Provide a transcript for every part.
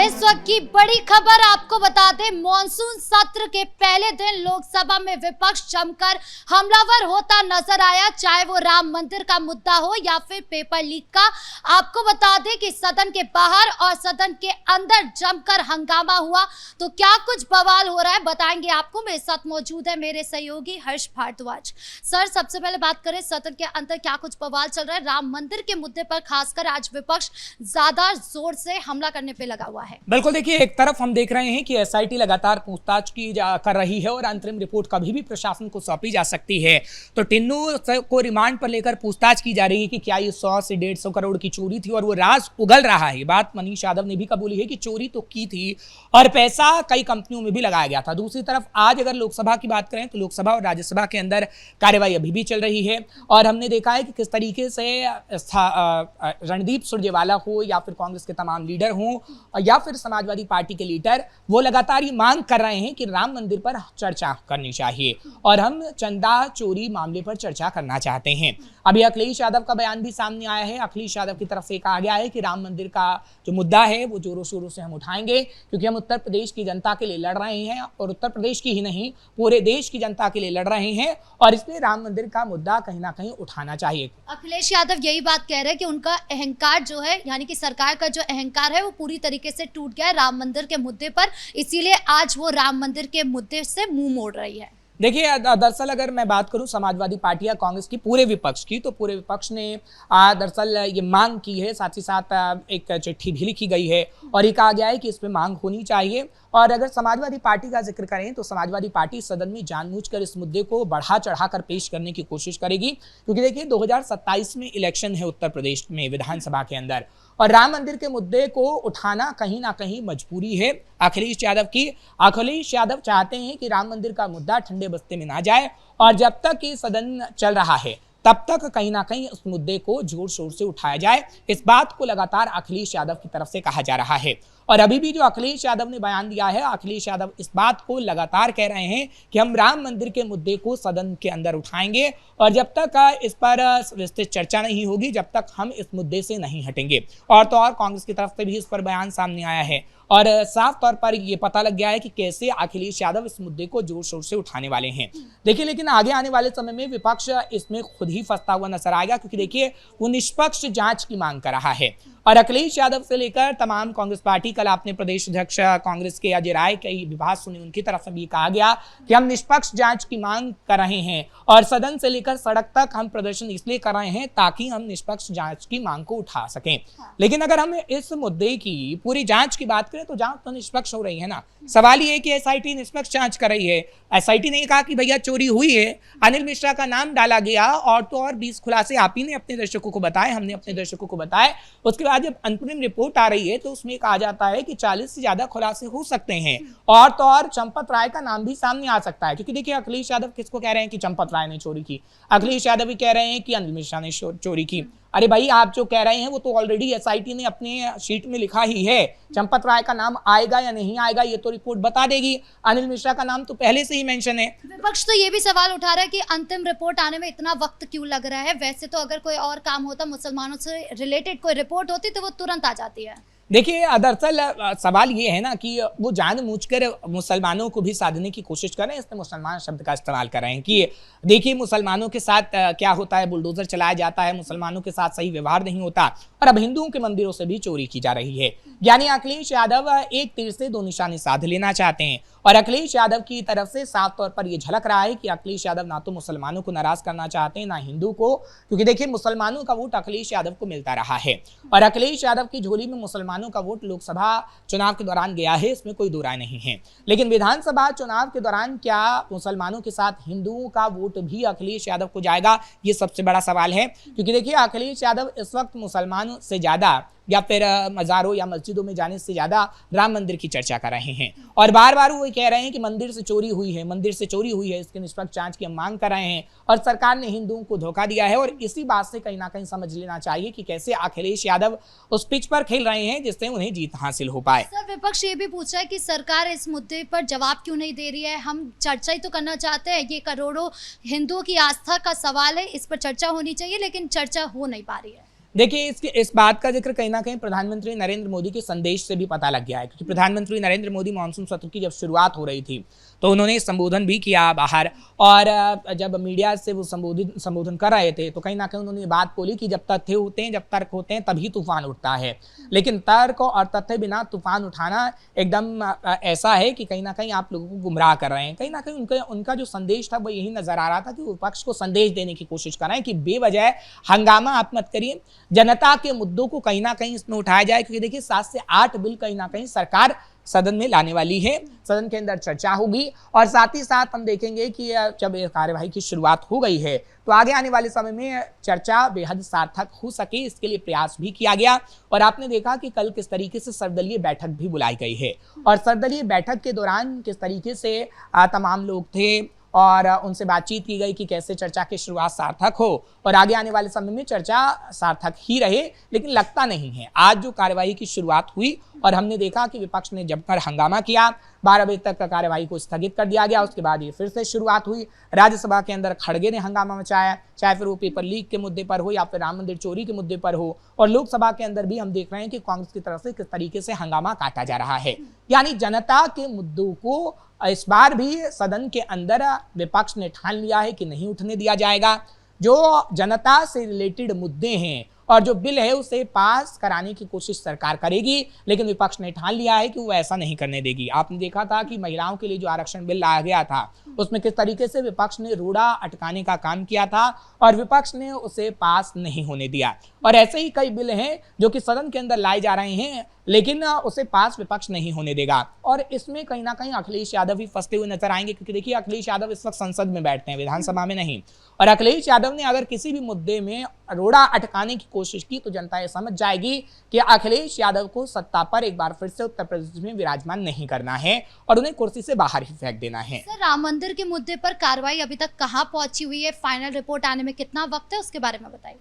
इस वक्त की बड़ी खबर आपको बता दें, मॉनसून सत्र के पहले दिन लोकसभा में विपक्ष जमकर हमलावर होता नजर आया, चाहे वो राम मंदिर का मुद्दा हो या फिर पेपर लीक का। आपको बता दें कि सदन के बाहर और सदन के अंदर जमकर हंगामा हुआ। तो क्या कुछ बवाल हो रहा है बताएंगे आपको। मेरे साथ मौजूद है मेरे सहयोगी हर्ष भारद्वाज। सर, सबसे पहले बात करें सदन के अंदर क्या कुछ बवाल चल रहा है। राम मंदिर के मुद्दे पर खासकर आज विपक्ष ज्यादा जोर से हमला करने पे लगा हुआ है। बिल्कुल, देखिए, एक तरफ हम देख रहे हैं कि एसआईटी लगातार पूछताछ कर रही है और अंतरिम रिपोर्ट कभी भी प्रशासन को सौंपी जा सकती है। तो टिन्नू को रिमांड पर लेकर पूछताछ की जा रही है कि क्या ये 100 से 150 करोड़ की चोरी थी और वो राज उगल रहा है। बात मनीष यादव ने भी कबूली है कि चोरी तो की थी और पैसा कई कंपनियों में भी लगाया गया था। दूसरी तरफ आज अगर लोकसभा की बात करें तो लोकसभा और राज्यसभा के अंदर कार्यवाही अभी भी चल रही है और हमने देखा है कि किस तरीके से रणदीप सुरजेवाला हो या फिर कांग्रेस के तमाम लीडर हों या फिर समाजवादी पार्टी के लीडर, वो लगातार ये मांग कर रहे हैं कि राम मंदिर पर चर्चा करनी चाहिए और हम चंदा चोरी मामले पर चर्चा करना चाहते हैं। अभी अखिलेश यादव का बयान भी सामने आया है। अखिलेश यादव की तरफ से कहा गया है कि राम मंदिर का जो मुद्दा है वो जोरों शोरों से हम उठाएंगे, क्योंकि हम उत्तर प्रदेश की जनता के लिए लड़ रहे हैं और उत्तर प्रदेश की ही नहीं पूरे देश की जनता के लिए लड़ रहे हैं और इसलिए राम मंदिर का मुद्दा कहीं ना कहीं उठाना चाहिए। अखिलेश यादव यही बात कह रहे हैं कि उनका अहंकार जो है, यानी कि सरकार का जो अहंकार है वो पूरी तरीके से टूट गया है राम मंदिर के मुद्दे पर, इसीलिए आज वो राम मंदिर के मुद्दे से मुंह मोड़ रही है। देखिए, दरअसल अगर मैं बात करूं समाजवादी पार्टी या कांग्रेस की पूरे विपक्ष की, तो पूरे विपक्ष ने दरअसल ये मांग की है। साथ ही साथ एक चिट्ठी भी लिखी गई है और ये कहा गया है कि इस पे मांग होनी चाहिए। और अगर समाजवादी पार्टी का जिक्र करें तो समाजवादी पार्टी सदन में जानबूझकर इस मुद्दे को बढ़ा चढ़ाकर पेश करने की कोशिश करेगी, क्योंकि देखिए 2027 में इलेक्शन है उत्तर प्रदेश में विधानसभा के अंदर और राम मंदिर के मुद्दे को उठाना कहीं ना कहीं मजबूरी है अखिलेश यादव की। अखिलेश यादव चाहते हैं कि राम मंदिर का मुद्दा ठंडे बस्ते में ना जाए और जब तक ये सदन चल रहा है तब तक कहीं ना कहीं उस मुद्दे को जोर शोर से उठाया जाए। इस बात को लगातार अखिलेश यादव की तरफ से कहा जा रहा है और अभी भी जो अखिलेश यादव ने बयान दिया है, अखिलेश यादव इस बात को लगातार कह रहे हैं कि हम राम मंदिर के मुद्दे को सदन के अंदर उठाएंगे और जब तक इस पर विस्तृत चर्चा नहीं होगी, जब तक हम इस मुद्दे से नहीं हटेंगे। और तो और कांग्रेस की तरफ से भी इस पर बयान सामने आया है और साफ तौर पर ये पता लग गया है कि कैसे अखिलेश यादव इस मुद्दे को जोर शोर से उठाने वाले हैं। देखिए, लेकिन आगे आने वाले समय में विपक्ष इसमें खुद ही फंसता हुआ नजर आएगा, क्योंकि देखिए वो निष्पक्ष जांच की मांग कर रहा है और अखिलेश यादव से लेकर तमाम कांग्रेस पार्टी, कल आपने प्रदेश अध्यक्ष कांग्रेस के अजय राय के विभाग सुने, उनकी तरफ से भी कहा गया कि हम निष्पक्ष जांच की मांग कर रहे हैं और सदन से लेकर सड़क तक हम प्रदर्शन इसलिए कर रहे हैं ताकि हम निष्पक्ष जांच की मांग को उठा सकें। लेकिन अगर हम इस मुद्दे की पूरी जांच की बात करें तो जांच तो निष्पक्ष हो रही है ना। सवाल ये है कि एसआईटी निष्पक्ष जांच कर रही है। एसआईटी ने कहा कि भैया चोरी हुई है, अनिल मिश्रा का नाम डाला गया और तो और 20 खुलासे आप ही ने अपने दर्शकों को बताए, हमने अपने दर्शकों को बताए। उसके बाद जब अंतरिम रिपोर्ट आ रही है तो उसमें कहा जाता है कि 40 से ज्यादा खुलासे हो सकते हैं और तो और चंपत राय का नाम भी सामने आ सकता है, क्योंकि देखिए अखिलेश यादव किसको कह रहे हैं कि चंपत राय ने चोरी की, अखिलेश यादव भी कह रहे हैं कि अनिल मिश्रा ने चोरी की। अरे भाई, आप जो कह रहे हैं वो तो ऑलरेडी एसआईटी ने अपने शीट में लिखा ही है। चंपत राय का नाम आएगा या नहीं आएगा ये तो रिपोर्ट बता देगी। अनिल मिश्रा का नाम तो पहले से ही मेंशन है। विपक्ष तो ये भी सवाल उठा रहा है कि अंतिम रिपोर्ट आने में इतना वक्त क्यों लग रहा है। वैसे तो अगर कोई और काम होता, मुसलमानों से रिलेटेड कोई रिपोर्ट होती तो वो तुरंत आ जाती है। देखिए, दरअसल सवाल ये है ना कि वो जानबूझकर मुसलमानों को भी साधने की कोशिश कर रहे हैं, इसमें मुसलमान शब्द का इस्तेमाल कर रहे हैं कि देखिए मुसलमानों के साथ क्या होता है, बुलडोजर चलाया जाता है, मुसलमानों के साथ सही व्यवहार नहीं होता और अब हिंदुओं के मंदिरों से भी चोरी की जा रही है। यानी अखिलेश यादव एक तीर से दो निशाने साध लेना चाहते हैं और अखिलेश यादव की तरफ से साफ तौर पर यह झलक रहा है कि अखिलेश यादव ना तो मुसलमानों को नाराज करना चाहते हैं ना हिंदू को, क्योंकि देखिए मुसलमानों का वोट अखिलेश यादव को मिलता रहा है और अखिलेश यादव की झोली में मुसलमानों का वोट लोकसभा चुनाव के दौरान गया है, इसमें कोई दो राय नहीं है। लेकिन विधानसभा चुनाव के दौरान क्या मुसलमानों के साथ हिंदुओं का वोट भी अखिलेश यादव को जाएगा, ये सबसे बड़ा सवाल है। क्योंकि देखिए अखिलेश यादव इस वक्त मुसलमानों से ज्यादा या फिर मज़ारों या मस्जिदों में जाने से ज्यादा राम मंदिर की चर्चा कर रहे हैं और बार बार वो कह रहे हैं कि मंदिर से चोरी हुई है, मंदिर से चोरी हुई है, इसके निष्पक्ष जांच की हम मांग कर रहे हैं और सरकार ने हिंदुओं को धोखा दिया है। और इसी बात से कहीं ना कहीं समझ लेना चाहिए कि कैसे अखिलेश यादव उस पिच पर खेल रहे हैं जिससे उन्हें जीत हासिल हो पाए। सर, विपक्ष ये भी पूछ रहा है कि सरकार इस मुद्दे पर जवाब क्यों नहीं दे रही है। हम चर्चा ही तो करना चाहते हैं, ये करोड़ों हिंदुओं की आस्था का सवाल है, इस पर चर्चा होनी चाहिए, लेकिन चर्चा हो नहीं पा रही है। देखिए, इस बात का जिक्र कहीं ना कहीं प्रधानमंत्री नरेंद्र मोदी के संदेश से भी पता लग गया है, क्योंकि प्रधानमंत्री नरेंद्र मोदी मानसून सत्र की जब शुरुआत हो रही थी तो उन्होंने संबोधन भी किया बाहर, और जब मीडिया से वो संबोधन कर रहे थे तो कहीं ना कहीं उन्होंने बात बोली कि जब तथ्य होते हैं, जब तर्क होते हैं, तभी तूफान उठता है। लेकिन तर्क और तथ्य बिना तूफान उठाना एकदम ऐसा है कि कहीं ना कहीं आप लोगों को गुमराह कर रहे हैं। कहीं ना कहीं उनका जो संदेश था वो यही नजर आ रहा था कि वो विपक्ष को संदेश देने की कोशिश कर रहे हैं कि बेवजह हंगामा आप मत करिए, जनता के मुद्दों को कहीं ना कहीं इसमें उठाया जाए, क्योंकि देखिए 7 से 8 बिल कहीं ना कहीं सरकार सदन में लाने वाली है, सदन के अंदर चर्चा होगी, और साथ ही साथ हम देखेंगे कि जब कार्यवाही की शुरुआत हो गई है तो आगे आने वाले समय में चर्चा बेहद सार्थक हो सके, इसके लिए प्रयास भी किया गया। और आपने देखा कि कल किस तरीके से सर्वदलीय बैठक भी बुलाई गई है, और सर्वदलीय बैठक के दौरान किस तरीके से तमाम लोग थे और उनसे बातचीत की गई कि कैसे चर्चा की शुरुआत सार्थक हो और आगे आने वाले समय में चर्चा सार्थक ही रहे। लेकिन लगता नहीं है। आज जो कार्यवाही की शुरुआत हुई और हमने देखा कि विपक्ष ने जमकर हंगामा किया, 12 बजे तक कार्यवाही को स्थगित कर दिया गया। उसके बाद ये फिर से शुरुआत हुई। राज्यसभा के अंदर खड़गे ने हंगामा मचाया, चाहे फिर वो पेपर लीक के मुद्दे पर हो या फिर राम मंदिर चोरी के मुद्दे पर हो, और लोकसभा के अंदर भी हम देख रहे हैं कि कांग्रेस की तरफ से किस तरीके से हंगामा काटा जा रहा है। यानी जनता के मुद्दों को इस बार भी सदन के अंदर विपक्ष ने ठान लिया है कि नहीं उठने दिया जाएगा। जो जनता से रिलेटेड मुद्दे हैं और जो बिल है उसे पास कराने की कोशिश सरकार करेगी, लेकिन विपक्ष ने ठान लिया है कि वो ऐसा नहीं करने देगी। आपने देखा था कि महिलाओं के लिए जो आरक्षण बिल लाया गया था उसमें किस तरीके से विपक्ष ने रोड़ा अटकाने का काम किया था और विपक्ष ने उसे पास नहीं होने दिया। और ऐसे ही कई बिल हैं जो कि सदन के अंदर लाए जा रहे हैं, लेकिन उसे पास विपक्ष नहीं होने देगा। और इसमें कहीं ना कहीं अखिलेश यादव भी फंसते हुए नजर आएंगे, क्योंकि देखिए अखिलेश यादव इस वक्त संसद में बैठते हैं, विधानसभा में नहीं। और अखिलेश यादव ने अगर किसी भी मुद्दे में रोड़ा अटकाने की कोशिश की तो जनता ये समझ जाएगी कि अखिलेश यादव को सत्ता पर एक बार फिर से उत्तर प्रदेश में विराजमान नहीं करना है और उन्हें कुर्सी से बाहर ही फेंक देना है। सर, राम मंदिर के मुद्दे पर कार्रवाई अभी तक कहां पहुंची हुई है? फाइनल रिपोर्ट आने में कितना वक्त है, उसके बारे में बताइए।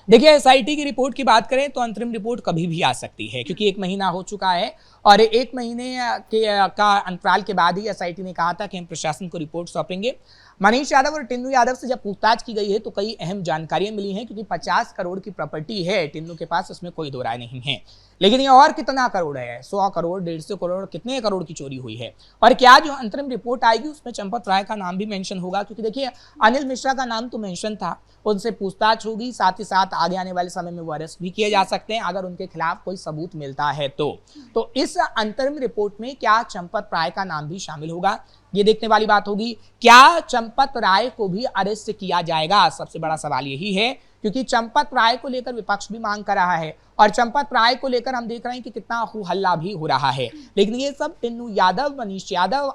देखिए, एसआईटी की रिपोर्ट की बात करें तो अंतरिम रिपोर्ट कभी भी आ सकती है, क्योंकि 1 महीना हो चुका है और 1 महीने का अंतराल के बाद ही एसआईटी ने कहा था कि हम प्रशासन को रिपोर्ट सौंपेंगे। मनीष यादव और टिन्नू यादव से जब पूछताछ की गई है तो कई अहम जानकारियां मिली हैं, क्योंकि 50 करोड़ की प्रॉपर्टी है टिन्नू के पास, इसमें कोई दो राय नहीं है। लेकिन ये और कितना करोड़ है, 100 करोड़, 150 करोड़, कितने करोड़ की चोरी हुई है। और क्या जो अंतरिम रिपोर्ट आएगी उसमें चंपत राय का नाम भी मेंशन होगा, क्योंकि देखिए अनिल मिश्रा का नाम तो मेंशन था, उनसे पूछताछ होगी, साथ ही साथ आगे आने वाले समय में वो अरेस्ट भी किए जा सकते हैं अगर उनके खिलाफ कोई सबूत मिलता है तो इस अंतरिम रिपोर्ट में क्या चंपत राय का नाम भी शामिल होगा, ये देखने वाली बात होगी। क्या चंपत राय को भी अरेस्ट किया जाएगा, सबसे बड़ा सवाल यही है, क्योंकि चंपत राय को लेकर विपक्ष भी मांग कर रहा है और चंपत राय को लेकर हम देख रहे हैं कि कितना हो हल्ला भी हो रहा है। लेकिन ये सब टिन्नू यादव, मनीष यादव,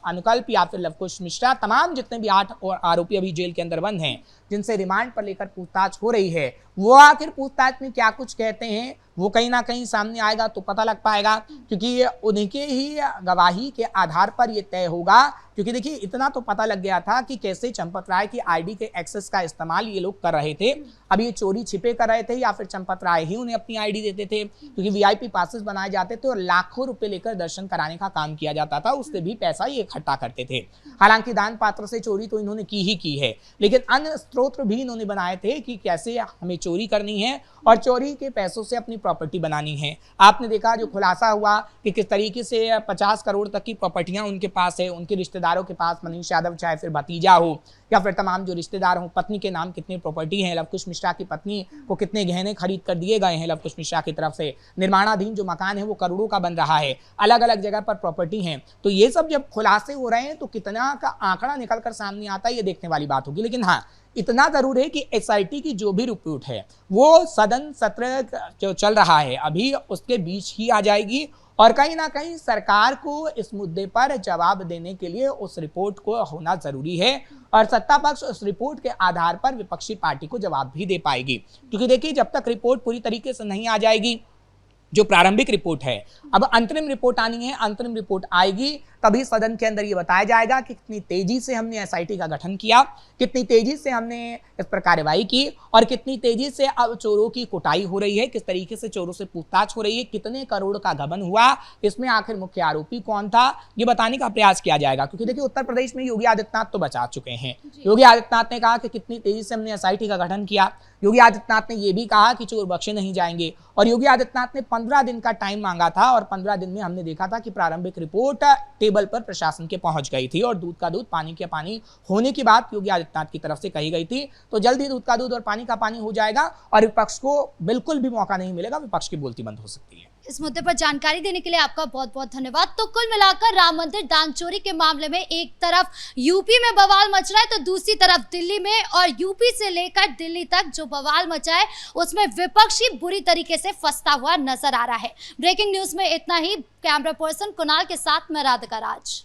अनुकल्प या फिर लवकुश मिश्रा, तमाम जितने भी 8 आरोपी अभी जेल के अंदर बंद हैं, जिनसे रिमांड पर लेकर पूछताछ हो रही है, वो आखिर पूछताछ में क्या कुछ कहते हैं वो कहीं ना कहीं सामने आएगा तो पता लग पाएगा, क्योंकि उनके ही गवाही के आधार पर ये तय होगा। क्योंकि देखिए इतना तो पता लग गया था कि कैसे चंपत राय की आईडी के एक्सेस का इस्तेमाल ये लोग कर रहे थे। अब ये चोरी छिपे कर रहे थे या फिर चंपत राय ही उन्हें अपनी आईडी देते थे, क्योंकि वीआईपी पासेस बनाए जाते थे और लाखों रुपए लेकर दर्शन कराने का काम किया जाता था, उससे भी पैसा ये इकट्ठा करते थे। हालांकि दान पात्र से चोरी तो इन्होंने की ही की है, लेकिन अन्य स्रोत भी इन्होंने बनाए थे कि कैसे हमें चोरी करनी है और चोरी के पैसों से अपनी प्रॉपर्टी बनानी है। आपने देखा जो खुलासा हुआ कि किस तरीके से 50 करोड़ तक की प्रॉपर्टियां उनके पास है, उनके रिश्तेदारों के पास, मनीष यादव चाहे फिर भतीजा हो या फिर तमाम जो रिश्तेदार हो, पत्नी के नाम कितनी प्रॉपर्टी है, लवकुश मिश्रा की पत्नी को कितने गहने खरीद कर दिए गए हैं लवकुश मिश्रा की तरफ से, निर्माणाधीन जो मकान है वो करोड़ों का बन रहा है, अलग अलग जगह पर प्रॉपर्टी है। तो ये सब जब खुलासे हो रहे हैं तो कितना का आंकड़ा निकल कर सामने आता है ये देखने वाली बात होगी। लेकिन हाँ, इतना जरूर है कि एसआईटी की जो भी रिपोर्ट है वो सदन सत्र जो चल रहा है अभी उसके बीच ही आ जाएगी और कहीं ना कहीं सरकार को इस मुद्दे पर जवाब देने के लिए उस रिपोर्ट को होना जरूरी है और सत्ता पक्ष उस रिपोर्ट के आधार पर विपक्षी पार्टी को जवाब भी दे पाएगी। क्योंकि देखिए जब तक रिपोर्ट पूरी तरीके से नहीं आ जाएगी, जो प्रारंभिक रिपोर्ट है, अब अंतरिम रिपोर्ट आनी है, अंतरिम रिपोर्ट आएगी तभी सदन के अंदर ये बताया जाएगा कि कितनी तेजी से हमने एसआईटी का गठन किया, कितनी तेजी से हमने इस पर कार्रवाई की और कितनी तेजी से अब चोरों की कुटाई हो रही है, किस तरीके से चोरों से पूछताछ हो रही है, कितने करोड़ का गबन हुआ, इसमें आखिर मुख्य आरोपी कौन था, ये बताने का प्रयास किया जाएगा। क्योंकि देखिए उत्तर प्रदेश में योगी आदित्यनाथ तो बचा चुके हैं। योगी आदित्यनाथ ने कहा कि कितनी तेजी से हमने एसआईटी का गठन किया। योगी आदित्यनाथ ने यह भी कहा कि चोर बख्शे नहीं जाएंगे और योगी आदित्यनाथ ने 15 दिन का टाइम मांगा था और 15 दिन में हमने देखा था कि प्रारंभिक रिपोर्ट टेबल पर प्रशासन के पहुंच गई थी और दूध का दूध पानी का पानी होने की बात योगी आदित्यनाथ की तरफ से कही गई थी। तो जल्द ही दूध का दूध और पानी का पानी हो जाएगा और विपक्ष को बिल्कुल भी मौका नहीं मिलेगा, विपक्ष की बोलती बंद हो सकती है। इस मुद्दे पर जानकारी देने के लिए आपका बहुत बहुत धन्यवाद। तो कुल मिलाकर राम मंदिर दान चोरी के मामले में एक तरफ यूपी में बवाल मच रहा है तो दूसरी तरफ दिल्ली में, और यूपी से लेकर दिल्ली तक जो बवाल मचा है उसमें विपक्षी बुरी तरीके से फंसता हुआ नजर आ रहा है। ब्रेकिंग न्यूज में इतना ही। कैमरा पर्सन कुणाल के साथ मैं राधिका राज।